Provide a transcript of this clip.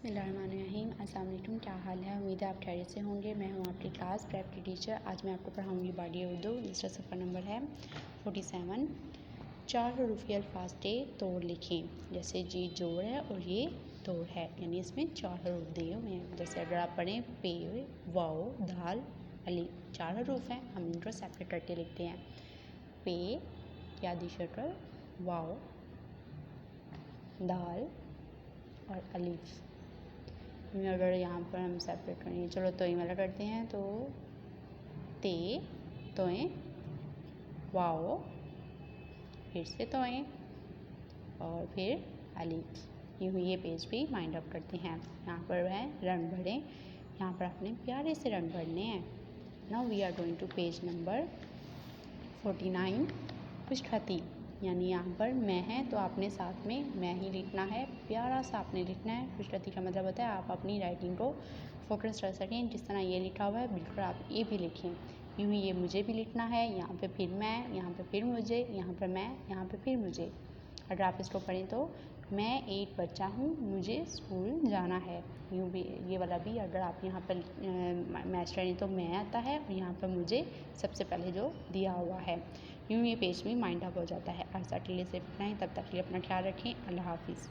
बिस्मिल्लाहिर्रहमानिर्रहीम। अस्सलाम वालेकुम। क्या हाल है? उम्मीद है आप खैरियत से होंगे। मैं हूं आपकी क्लास प्रेप की टीचर। आज मैं आपको पढ़ाऊंगी बाडी उर्दू। दूसरा सफ़र नंबर है 47। 4 हरूफी अल्फाज के तोड़ लिखें। जैसे जी जोड़ है और ये तोड़ है, यानी इसमें 4 हरूफ दिए हुए हैं। जैसे अगर आप पढ़ें पे, वाओ, दाल, अली, 4 हरूफ हैं। हम इनको सेपरेट करके लिखते हैं। पे, यादी शक्ल, वाओ, दाल और अलीफ। अगर यहाँ पर हम सेपरेट करेंगे, चलो तो वाला करते हैं। तो ते, तोएं, वाओ, फिर से तोएं और फिर अलीफ। यूँ ये पेज भी माइंड अप करते हैं। यहाँ पर है रंग भरें। यहाँ पर अपने प्यारे से रंग भरने हैं। Now we are going to page number 49 पुष्टहती, यानी यहाँ पर मैं है तो आपने साथ में मैं ही लिखना है, प्यारा सा आपने लिखना है। पुष्टहती का मतलब होता है आप अपनी राइटिंग को फोकस कर सकें। जिस तरह ये लिखा हुआ है बिल्कुल आप ये भी लिखें। यूँ ही ये मुझे भी लिखना है। यहाँ पे फिर मैं, यहाँ पे फिर मुझे, यहाँ पर मैं, यहाँ पे फिर मुझे। अगर आप इसको पढ़ें तो मैं एक बच्चा हूँ, मुझे स्कूल जाना है। यूँ भी ये वाला भी अगर आप यहाँ पर मैच करें तो मैं आता है और यहाँ पर मुझे सबसे पहले जो दिया हुआ है। यूँ ये पेज में माइंड अप हो जाता है। आज तक के लिए सिर्फ इतना ही। तब तक के लिए अपना ख्याल रखें। अल्लाह हाफिज़।